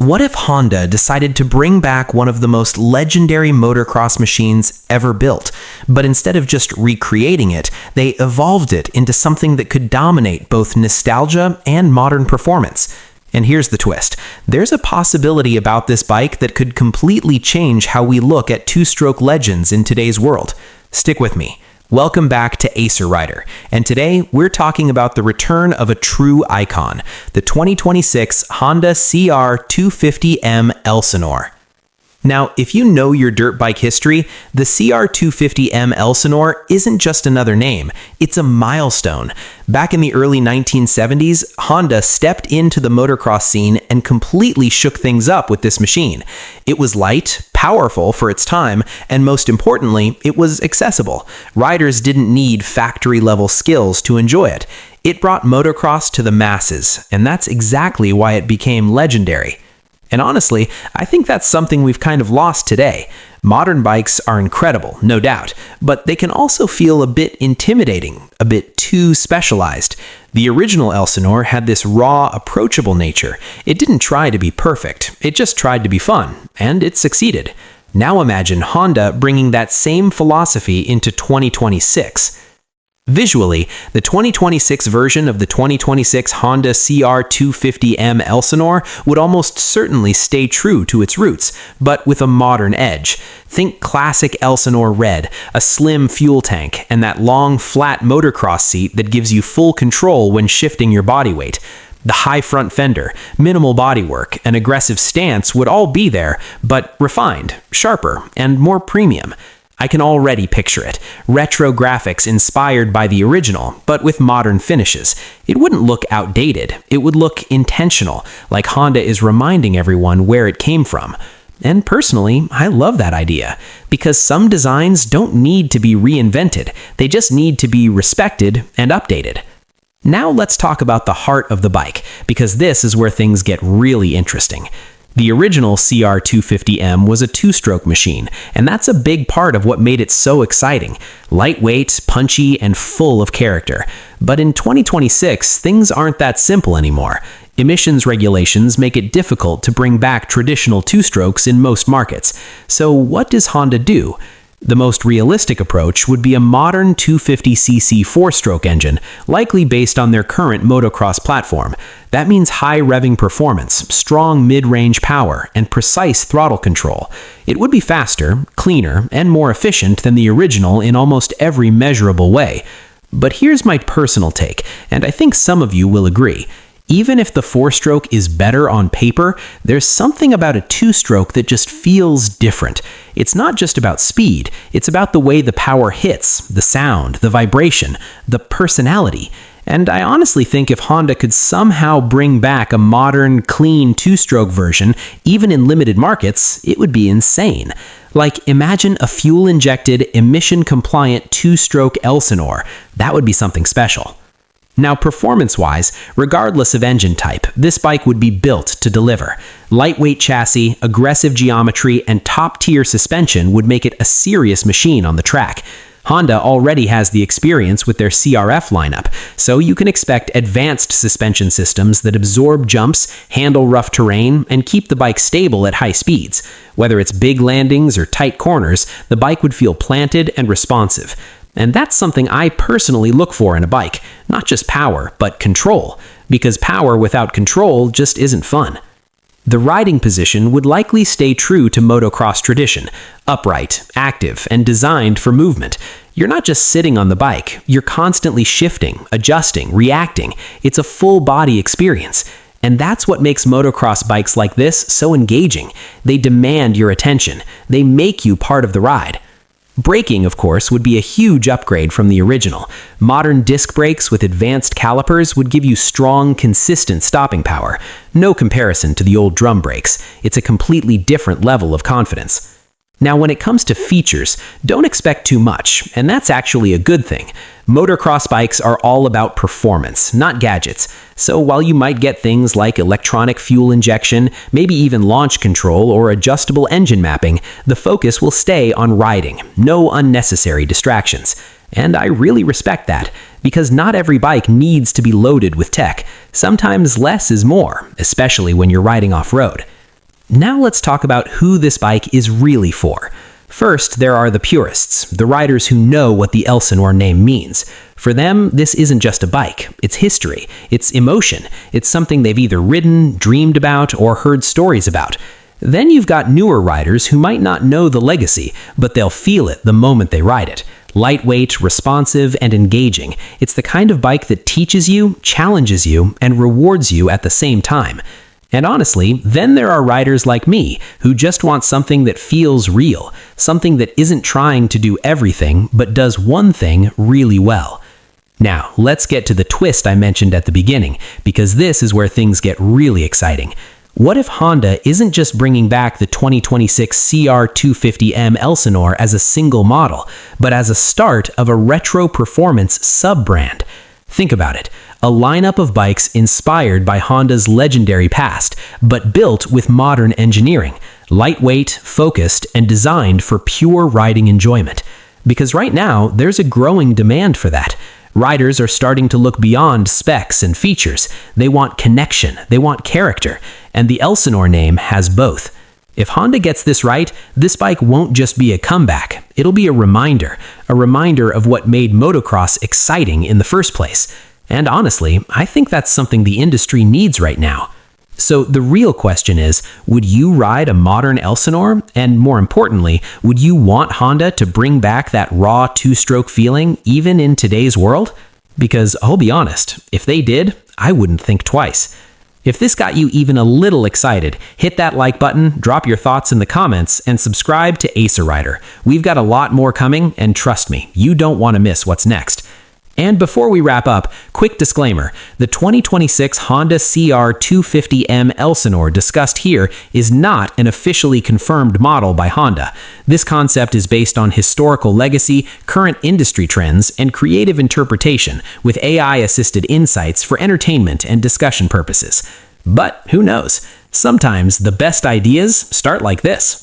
What if Honda decided to bring back one of the most legendary motocross machines ever built, but instead of just recreating it, they evolved it into something that could dominate both nostalgia and modern performance? And here's the twist. There's a possibility about this bike that could completely change how we look at two-stroke legends in today's world. Stick with me. Welcome back to Acer Rider, and today we're talking about the return of a true icon, the 2026 Honda CR250M Elsinore. Now, if you know your dirt bike history, the CR250M Elsinore isn't just another name, it's a milestone. Back in the early 1970s, Honda stepped into the motocross scene and completely shook things up with this machine. It was light, powerful for its time, and most importantly, it was accessible. Riders didn't need factory-level skills to enjoy it. It brought motocross to the masses, and that's exactly why it became legendary. And honestly, I think that's something we've kind of lost today. Modern bikes are incredible, no doubt, but they can also feel a bit intimidating, a bit too specialized. The original Elsinore had this raw, approachable nature. It didn't try to be perfect, it just tried to be fun, and it succeeded. Now imagine Honda bringing that same philosophy into 2026. Visually, the 2026 version of the 2026 Honda CR250M Elsinore would almost certainly stay true to its roots, but with a modern edge. Think classic Elsinore red, a slim fuel tank, and that long, flat motocross seat that gives you full control when shifting your body weight. The high front fender, minimal bodywork, and aggressive stance would all be there, but refined, sharper, and more premium. I can already picture it. Retro graphics inspired by the original, but with modern finishes. It wouldn't look outdated. It would look intentional, like Honda is reminding everyone where it came from. And personally, I love that idea, because some designs don't need to be reinvented. They just need to be respected and updated. Now let's talk about the heart of the bike, because this is where things get really interesting. The original CR250M was a two-stroke machine, and that's a big part of what made it so exciting. Lightweight, punchy, and full of character. But in 2026, things aren't that simple anymore. Emissions regulations make it difficult to bring back traditional two-strokes in most markets. So what does Honda do? The most realistic approach would be a modern 250cc four-stroke engine, likely based on their current motocross platform. That means high revving performance, strong mid-range power, and precise throttle control. It would be faster, cleaner, and more efficient than the original in almost every measurable way. But here's my personal take, and I think some of you will agree. Even if the four-stroke is better on paper, there's something about a two-stroke that just feels different. It's not just about speed, it's about the way the power hits, the sound, the vibration, the personality. And I honestly think if Honda could somehow bring back a modern, clean two-stroke version, even in limited markets, it would be insane. Like, imagine a fuel-injected, emission-compliant two-stroke Elsinore. That would be something special. Now, performance-wise, regardless of engine type, this bike would be built to deliver. Lightweight chassis, aggressive geometry, and top-tier suspension would make it a serious machine on the track. Honda already has the experience with their CRF lineup, so you can expect advanced suspension systems that absorb jumps, handle rough terrain, and keep the bike stable at high speeds. Whether it's big landings or tight corners, the bike would feel planted and responsive. And that's something I personally look for in a bike, not just power, but control, because power without control just isn't fun. The riding position would likely stay true to motocross tradition, upright, active, and designed for movement. You're not just sitting on the bike, you're constantly shifting, adjusting, reacting. It's a full body experience. And that's what makes motocross bikes like this so engaging. They demand your attention. They make you part of the ride. Braking, of course, would be a huge upgrade from the original. Modern disc brakes with advanced calipers would give you strong, consistent stopping power. No comparison to the old drum brakes. It's a completely different level of confidence. Now, when it comes to features, don't expect too much, and that's actually a good thing. Motocross bikes are all about performance, not gadgets. So while you might get things like electronic fuel injection, maybe even launch control or adjustable engine mapping, the focus will stay on riding, no unnecessary distractions. And I really respect that, because not every bike needs to be loaded with tech. Sometimes less is more, especially when you're riding off-road. Now let's talk about who this bike is really for. First, there are the purists, the riders who know what the Elsinore name means. For them, this isn't just a bike. It's history. It's emotion. It's something they've either ridden, dreamed about, or heard stories about. Then you've got newer riders who might not know the legacy, but they'll feel it the moment they ride it. Lightweight, responsive, and engaging. It's the kind of bike that teaches you, challenges you, and rewards you at the same time. And honestly, then there are riders like me who just want something that feels real, something that isn't trying to do everything, but does one thing really well. Now, let's get to the twist I mentioned at the beginning, because this is where things get really exciting. What if Honda isn't just bringing back the 2026 CR250M Elsinore as a single model, but as a start of a retro performance sub-brand? Think about it. A lineup of bikes inspired by Honda's legendary past, but built with modern engineering, lightweight, focused, and designed for pure riding enjoyment. Because right now, there's a growing demand for that. Riders are starting to look beyond specs and features. They want connection, they want character, and the Elsinore name has both. If Honda gets this right, this bike won't just be a comeback. It'll be a reminder of what made motocross exciting in the first place. And honestly, I think that's something the industry needs right now. So the real question is, would you ride a modern Elsinore? And more importantly, would you want Honda to bring back that raw two-stroke feeling even in today's world? Because I'll be honest, if they did, I wouldn't think twice. If this got you even a little excited, hit that like button, drop your thoughts in the comments, and subscribe to Acer Rider. We've got a lot more coming, and trust me, you don't want to miss what's next. And before we wrap up, quick disclaimer, the 2026 Honda CR250M Elsinore discussed here is not an officially confirmed model by Honda. This concept is based on historical legacy, current industry trends, and creative interpretation, with AI-assisted insights for entertainment and discussion purposes. But who knows? Sometimes the best ideas start like this.